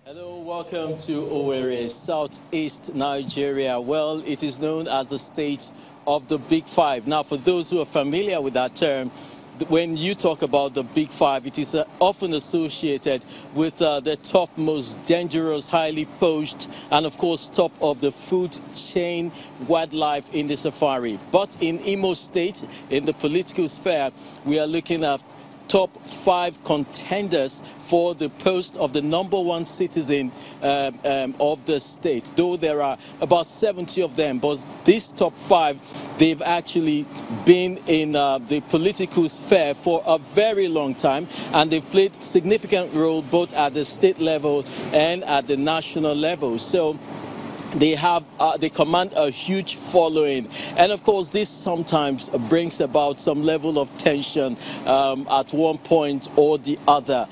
Hello, welcome to Owerri, southeast Nigeria. Well, it is known as the state of the Big Five. Now, for those who are familiar with that term, when you talk about the Big Five, it is often associated with the top most dangerous, highly poached, and of course, top of the food chain wildlife in the safari. But in Imo State, in the political sphere, we are looking at top 5 contenders for the post of the #1 citizen of the state. Though there are about 70 of them, but these top 5, they've actually been in the political sphere for a very long time, and they've played significant role both at the state level and at the national level. So they command a huge following, and of course this sometimes brings about some level of tension at one point or the other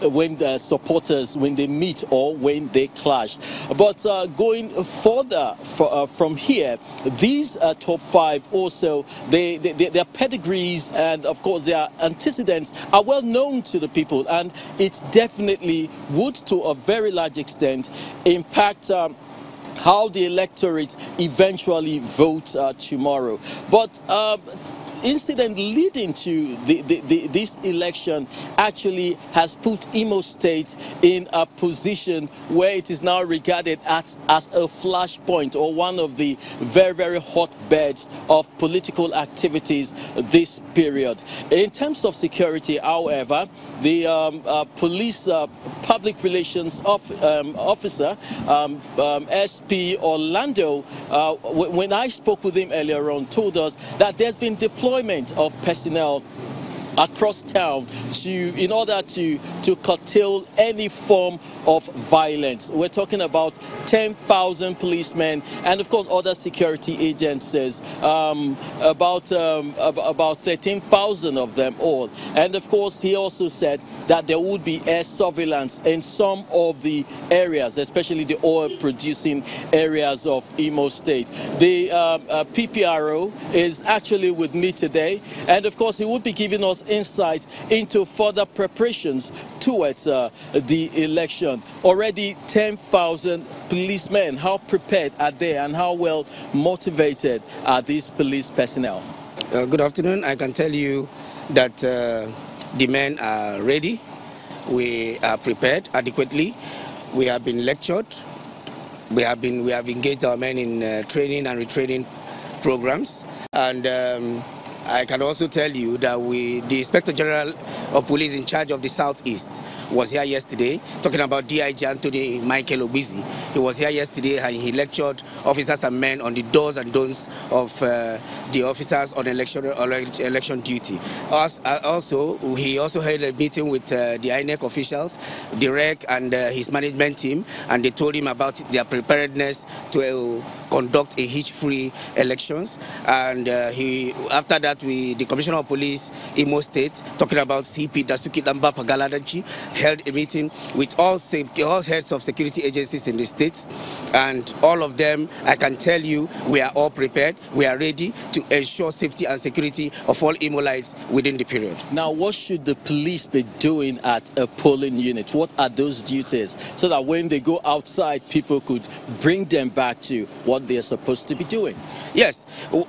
when the supporters, when they meet or when they clash. But going further from here, these top 5 also, their pedigrees and of course their antecedents are well known to the people, and it definitely would to a very large extent impact how the electorate eventually votes tomorrow. But incident leading to this election actually has put Imo State in a position where it is now regarded as a flashpoint, or one of the very, very hotbeds of political activities this period. In terms of security, however, the police public relations officer, SP Orlando, when I spoke with him earlier on, told us that there's been deployment of personnel across town in order to curtail any form of violence. We're talking about 10,000 policemen and of course other security agencies, about 13,000 of them all. And of course he also said that there would be air surveillance in some of the areas, especially the oil producing areas of Imo State. The PPRO is actually with me today, and of course he would be giving us insight into further preparations towards the election. Already 10,000 policemen. How prepared are they, and how well motivated are these police personnel? Good afternoon. I can tell you that the men are ready. We are prepared adequately. We have been lectured. We have engaged our men in training and retraining programs, and I can also tell you that the Inspector General of Police in charge of the Southeast was here yesterday, talking about DIG Anthony Michael Obizi. He was here yesterday and he lectured officers and men on the do's and don'ts of the officers on election duty. He also held a meeting with the INEC officials, the REC and his management team, and they told him about their preparedness to conduct a hitch-free elections. And after that, the Commissioner of Police, Imo State, talking about CP Dasuki Damba Pagaladanchi, held a meeting with all heads of security agencies in the states, and all of them, I can tell you, we are all prepared. We are ready to ensure safety and security of all Imolites within the period. Now, what should the police be doing at a polling unit? What are those duties, so that when they go outside, people could bring them back to what they're supposed to be doing? Yes,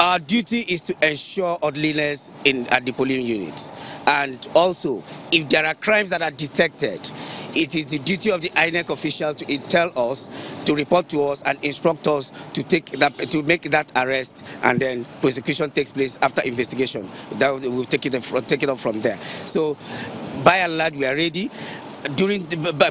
our duty is to ensure orderliness at the polling unit. And also, if there are crimes that are detected, it is the duty of the INEC official to tell us, to report to us and instruct us to make that arrest, and then prosecution takes place after investigation. We'll take it up from there. So, by and large, we are ready.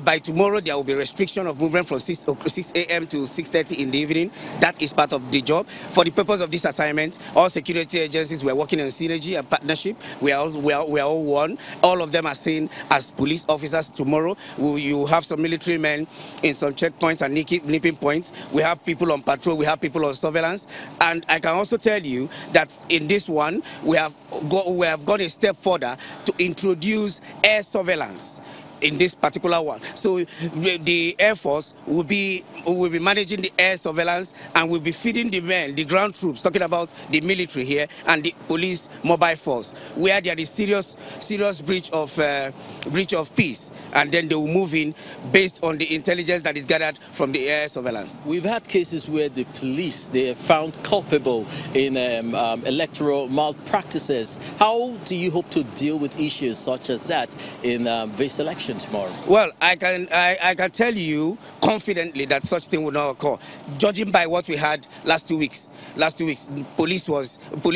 By tomorrow, there will be restriction of movement from 6 a.m. to 6:30 in the evening. That is part of the job. For the purpose of this assignment, all security agencies were working in synergy and partnership. We are all one. All of them are seen as police officers tomorrow. You have some military men in some checkpoints and nipping points. We have people on patrol. We have people on surveillance. And I can also tell you that in this one, we have gone a step further to introduce air surveillance in this particular one. So the Air Force will be managing the air surveillance and will be feeding the men, the ground troops, talking about the military here, and the police mobile force, where there is serious breach of peace, and then they will move in based on the intelligence that is gathered from the air surveillance. We've had cases where the police, they are found culpable in electoral malpractices. How do you hope to deal with issues such as that in this election tomorrow? Well, I can tell you confidently that such thing will not occur, judging by what we had last 2 weeks. Last 2 weeks, police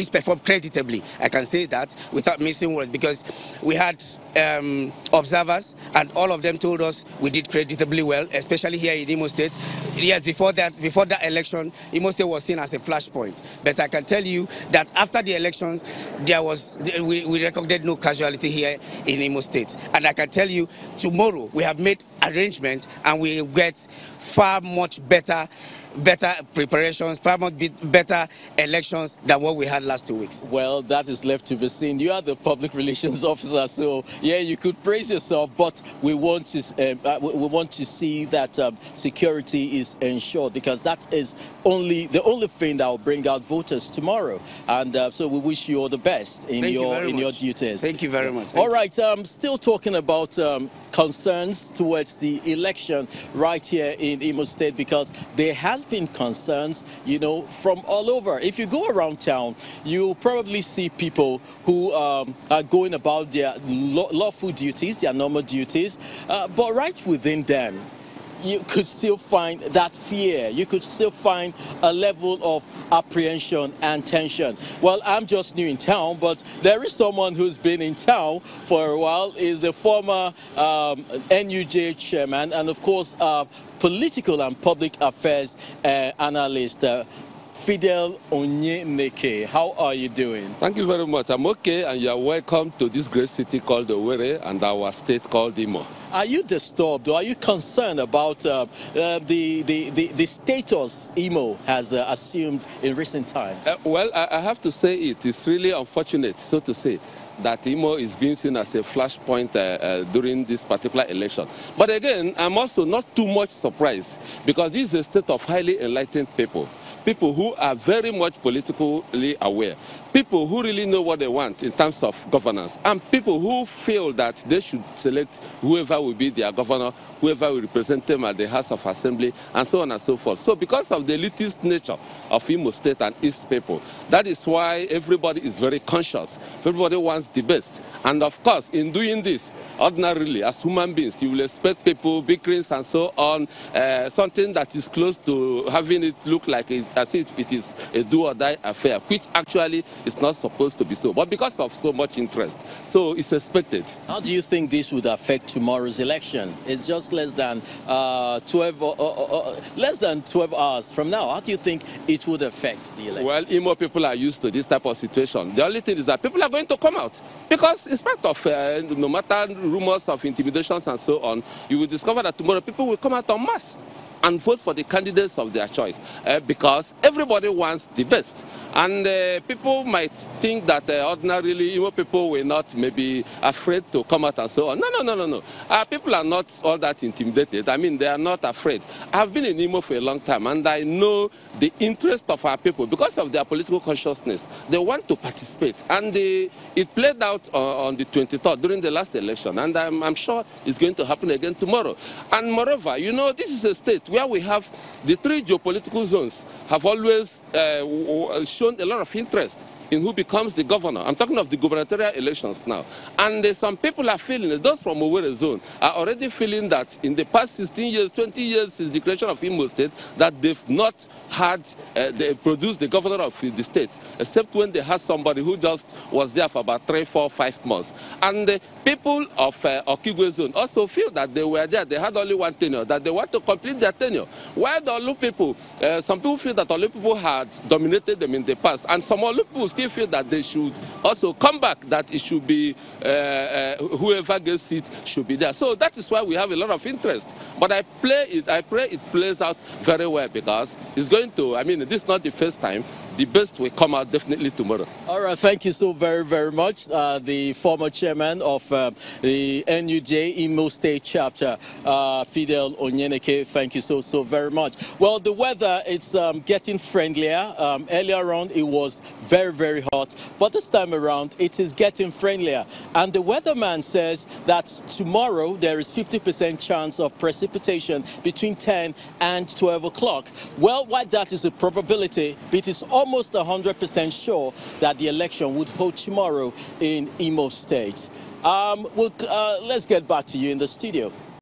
performed creditably. I can say that without missing words, because we had observers, and all of them told us we did creditably well, especially here in Imo State. Yes, before that election, Imo State was seen as a flashpoint. But I can tell you that after the elections, we recorded no casualty here in Imo State. And I can tell you, tomorrow we have made arrangements, and we will get far much better preparations, far much better elections than what we had last 2 weeks. Well, that is left to be seen. You are the public relations officer, so yeah, you could praise yourself, but we want to see that security is ensured, because that is the only thing that will bring out voters tomorrow. And so we wish you all the best in your duties. Thank you very much. All right, still talking about concerns towards the election right here in Imo State, because there has been concerns, from all over. If you go around town, you'll probably see people who are going about their lawful duties, their normal duties, but right within them, you could still find that fear. You could still find a level of apprehension and tension. Well, I'm just new in town, but there is someone who's been in town for a while. Is the former NUJ chairman, and of course, political and public affairs analyst, Fidel Onyeneke. How are you doing? Thank you very much. I'm okay, and you are welcome to this great city called Owerri and our state called Imo. Are you disturbed, or are you concerned about the status Imo has assumed in recent times? Well, I have to say it is really unfortunate, so to say, that Imo is being seen as a flashpoint during this particular election. But again, I'm also not too much surprised, because this is a state of highly enlightened people who are very much politically aware, people who really know what they want in terms of governance, and people who feel that they should select whoever will be their governor, whoever will represent them at the House of Assembly, and so on and so forth. So because of the elitist nature of Imo State and East people, that is why everybody is very conscious. Everybody wants the best. And of course, in doing this, ordinarily, as human beings, you will expect people, bickerings and so on, something that is close to having it look like as if it is a do-or-die affair, which actually is not supposed to be so. But because of so much interest, so it's expected. How do you think this would affect tomorrow's election? It's just less than 12 hours from now. How do you think it would affect the election? Well, Imo people are used to this type of situation. The only thing is that people are going to come out, because in spite of no matter rumors of intimidations and so on, you will discover that tomorrow people will come out en masse and vote for the candidates of their choice, because everybody wants the best. And people might think that ordinarily Imo people were not maybe afraid to come out and so on. No. People are not all that intimidated. I mean, they are not afraid. I've been in Imo for a long time, and I know the interest of our people because of their political consciousness. They want to participate, and it played out on the 23rd during the last election, and I'm sure it's going to happen again tomorrow. And moreover, this is a state where we have the three geopolitical zones have always shown a lot of interest in who becomes the governor. I'm talking of the gubernatorial elections now. And some people are feeling, those from Owerri zone, are already feeling that in the past 16 years, 20 years since the creation of Imo State, that they've not had, they produced the governor of the state, except when they had somebody who just was there for about 3, 4, 5 months. And the people of Okigwe zone also feel that they were there, they had only one tenure, that they want to complete their tenure. While the Olu people, some people feel that Olu people had dominated them in the past, and some Olu people still feel that they should also come back, that it should be whoever gets it should be there. So that is why we have a lot of interest. But I pray it plays out very well, because it's going to, I mean, this is not the first time. The best will come out definitely tomorrow. All right, thank you so very, very much. The former chairman of the NUJ Imo State chapter, Fidel Onyeneke, thank you so very much. Well, the weather, it's getting friendlier. Earlier on, it was very, very hot, but this time around, it is getting friendlier. And the weatherman says that tomorrow, there is 50% chance of precipitation between 10 and 12 o'clock. Well, while that is a probability, it is almost 100% sure that the election would hold tomorrow in Imo State. Let's get back to you in the studio.